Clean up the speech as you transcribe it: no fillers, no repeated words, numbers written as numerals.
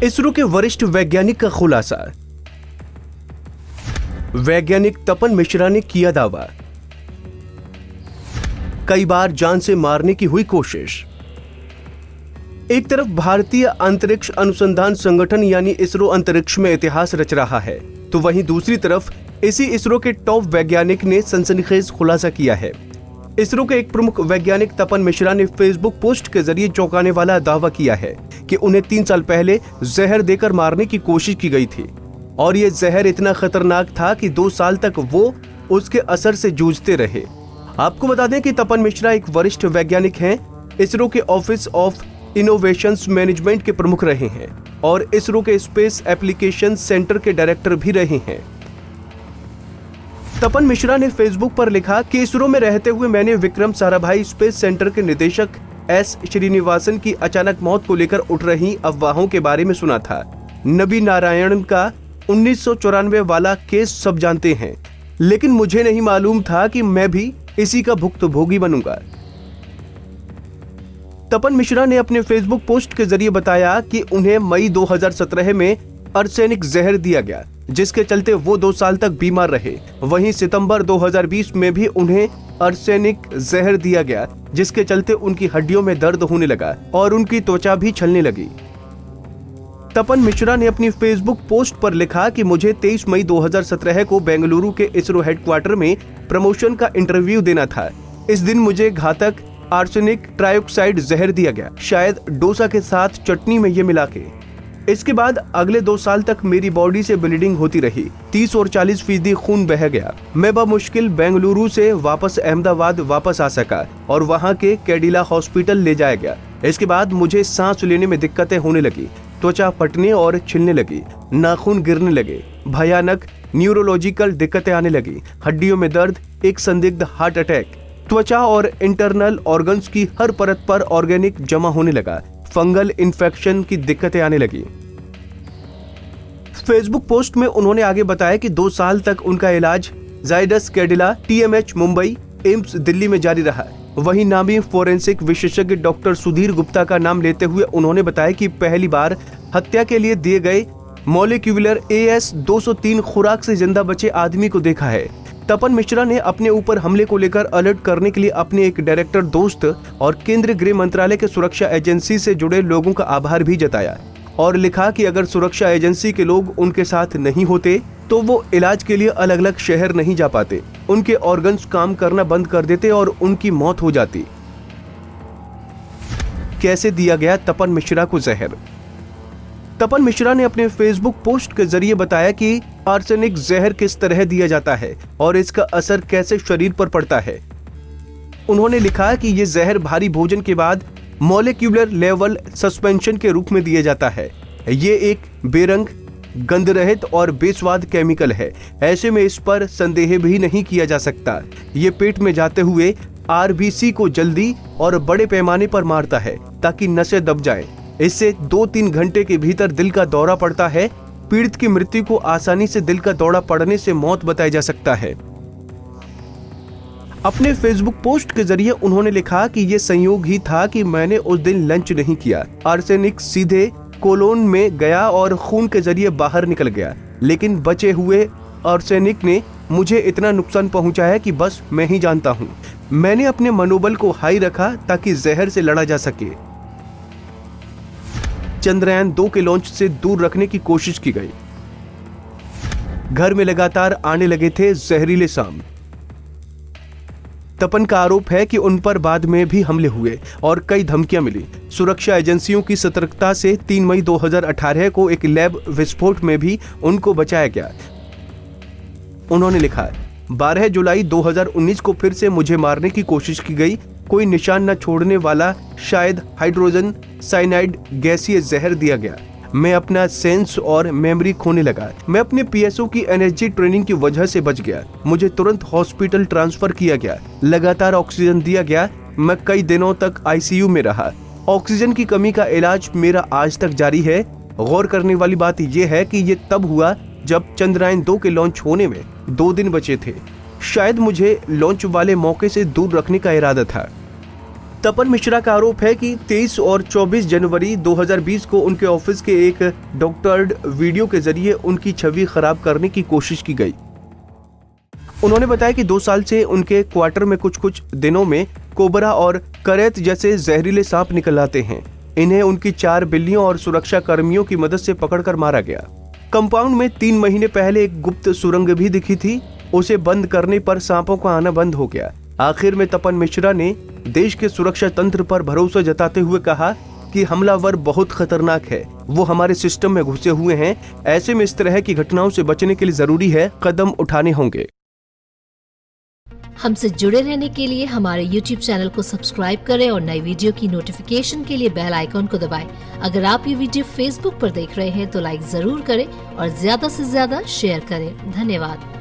इसरो के वरिष्ठ वैज्ञानिक का खुलासा। वैज्ञानिक तपन मिश्रा ने किया दावा। कई बार जान से मारने की हुई कोशिश। एक तरफ भारतीय अंतरिक्ष अनुसंधान संगठन यानी इसरो अंतरिक्ष में इतिहास रच रहा है, तो वहीं दूसरी तरफ इसी इसरो के टॉप वैज्ञानिक ने सनसनीखेज खुलासा किया है। इसरो के एक प्रमुख वैज्ञानिक तपन मिश्रा ने फेसबुक पोस्ट के जरिए चौंकाने वाला दावा किया है कि उन्हें 3 साल पहले जहर देकर मारने की कोशिश की गई थी और ये जहर इतना खतरनाक था कि 2 साल तक वो उसके असर से जूझते रहे। आपको बता दें कि तपन मिश्रा एक वरिष्ठ वैज्ञानिक हैं, इसरो के ऑफिस ऑफ इनोवेशंस मैनेजमेंट के प्रमुख रहे हैं और इसरो के स्पेस एप्लीकेशन सेंटर के डायरेक्टर भी रहे हैं। तपन मिश्रा ने फेसबुक पर लिखा कि इसरो में रहते हुए मैंने विक्रम साराभाई स्पेस सेंटर के निदेशक एस श्रीनिवासन की अचानक मौत को लेकर उठ रही अफवाहों के बारे में सुना था। नबी नारायणन का 1994 वाला केस सब जानते हैं, लेकिन मुझे नहीं मालूम था कि मैं भी इसी का भुक्तभोगी बनूंगा। तपन मिश्रा ने अपने फेसबुक पोस्ट के जरिए बताया कि उन्हें मई 2017 में आर्सेनिक जहर दिया गया, जिसके चलते वो 2 साल तक बीमार रहे। वहीं सितंबर 2020 में भी उन्हें आर्सेनिक जहर दिया गया, जिसके चलते उनकी हड्डियों में दर्द होने लगा और उनकी त्वचा भी छलने लगी। तपन मिश्रा ने अपनी फेसबुक पोस्ट पर लिखा कि मुझे 23 मई 2017 को बेंगलुरु के इसरो हेडक्वार्टर में प्रमोशन का इंटरव्यू देना था। इस दिन मुझे घातक आर्सेनिक ट्राइऑक्साइड जहर दिया गया, शायद डोसा के साथ चटनी में ये मिला के। इसके बाद अगले 2 साल तक मेरी बॉडी से ब्लीडिंग होती रही, 30 और 40% खून बह गया। मैं बमुश्किल बेंगलुरु से वापस अहमदाबाद वापस आ सका और वहां के कैडिला हॉस्पिटल ले जाया गया। इसके बाद मुझे सांस लेने में दिक्कतें होने लगी, त्वचा फटने और छिलने लगी, नाखून गिरने लगे, भयानक न्यूरोलॉजिकल दिक्कतें आने लगी, हड्डियों में दर्द, एक संदिग्ध हार्ट अटैक, त्वचा और इंटरनल ऑर्गन्स की हर परत पर ऑर्गेनिक जमा होने लगा, फंगल इन्फेक्शन की दिक्कतें आने लगी। फेसबुक पोस्ट में उन्होंने आगे बताया कि 2 साल तक उनका इलाज जायडस कैडिला TMH मुंबई, एम्स दिल्ली में जारी रहा। वहीं नामी फोरेंसिक विशेषज्ञ डॉक्टर सुधीर गुप्ता का नाम लेते हुए उन्होंने बताया कि पहली बार हत्या के लिए दिए गए मॉलिक्यूलर AS-203 खुराक से जिंदा बचे आदमी को देखा है। तपन मिश्रा ने अपने ऊपर हमले को लेकर अलर्ट करने के लिए अपने एक डायरेक्टर दोस्त और केंद्रीय गृह मंत्रालय के सुरक्षा एजेंसी से जुड़े लोगों का आभार भी जताया और लिखा कि अगर सुरक्षा एजेंसी के लोग उनके साथ नहीं होते तो वो इलाज के लिए अलग अलग शहर नहीं जा पाते, उनके ऑर्गन्स काम करना बंद कर देते और उनकी मौत हो जाती। कैसे दिया गया तपन मिश्रा को जहर? तपन मिश्रा ने अपने फेसबुक पोस्ट के जरिए बताया कि आर्सेनिक जहर किस तरह दिया जाता है और इसका असर कैसे शरीर पर पड़ता है। उन्होंने लिखा कि यह जहर भारी भोजन के बाद मॉलिक्यूलर लेवल सस्पेंशन के रूप में दिया जाता है। ये एक बेरंग, गंध रहित और बेस्वाद केमिकल है। ऐसे में इस पर संदेह भी नहीं किया जा सकता। ये पेट में जाते हुए RBC को जल्दी और बड़े पैमाने पर मारता है ताकि नसें दब जाएं। इससे 2-3 घंटे के भीतर दिल का दौरा पड़ता है। पीड़ित की मृत्यु को आसानी से दिल का दौरा पड़ने से मौत बताया जा सकता है। अपने फेसबुक पोस्ट के जरिए उन्होंने लिखा कि यह संयोग ही था कि मैंने उस दिन लंच नहीं किया। आर्सेनिक सीधे कोलोन में गया और खून के जरिए बाहर निकल गया, लेकिन बचे हुए आर्सेनिक ने मुझे इतना नुकसान पहुंचाया कि बस मैं ही जानता हूं। मैंने अपने मनोबल को हाई रखा ताकि जहर से लड़ा जा सके। चंद्रयान 2 के लॉन्च से दूर रखने की कोशिश की गई। घर में लगातार आने लगे थे जहरीले सांप। तपन का आरोप है कि उन पर बाद में भी हमले हुए और कई धमकियां मिली। सुरक्षा एजेंसियों की सतर्कता से 3 मई 2018 को एक लैब विस्फोट में भी उनको बचाया गया। उन्होंने लिखा, 12 जुलाई 2019 को फिर से मुझे मारने की कोशिश की गई। कोई निशान न छोड़ने वाला शायद हाइड्रोजन साइनाइड गैसीय जहर दिया गया। मैं अपना सेंस और मेमोरी खोने लगा। मैं अपने PSO की एनर्जी ट्रेनिंग की वजह से बच गया। मुझे तुरंत हॉस्पिटल ट्रांसफर किया गया। लगातार ऑक्सीजन दिया गया। मैं कई दिनों तक ICU में रहा। ऑक्सीजन की कमी का इलाज मेरा आज तक जारी है। गौर करने वाली बात यह है कि ये तब हुआ जब चंद्रयान 2 के लॉन्च होने में 2 दिन बचे थे। शायद मुझे लॉन्च वाले मौके से दूर रखने का इरादा था। तपन मिश्रा का आरोप है कि 23 और 24 जनवरी 2020 को उनके ऑफिस के एक डॉक्टर्ड वीडियो के जरिए उनकी छवि खराब करने की कोशिश की गई। उन्होंने बताया कि 2 साल से उनके क्वार्टर में कुछ दिनों में कोबरा और करैत जैसे जहरीले सांप निकल आते हैं। इन्हें उनकी 4 बिल्लियों और सुरक्षा कर्मियों की मदद से पकड़कर मारा गया। कंपाउंड में 3 महीने पहले एक गुप्त सुरंग भी दिखी थी। उसे बंद करने पर सांपों का आना बंद हो गया। आखिर में तपन मिश्रा ने देश के सुरक्षा तंत्र पर भरोसा जताते हुए कहा कि हमलावर बहुत खतरनाक है, वो हमारे सिस्टम में घुसे हुए हैं। ऐसे में इस तरह की घटनाओं से बचने के लिए जरूरी है कदम उठाने होंगे। हमसे जुड़े रहने के लिए हमारे YouTube चैनल को सब्सक्राइब करें और नई वीडियो की नोटिफिकेशन के लिए बेल आइकॉन को दबाएं। अगर आप ये वीडियो Facebook पर देख रहे हैं तो लाइक जरूर करें और ज्यादा से ज्यादा शेयर करें। धन्यवाद।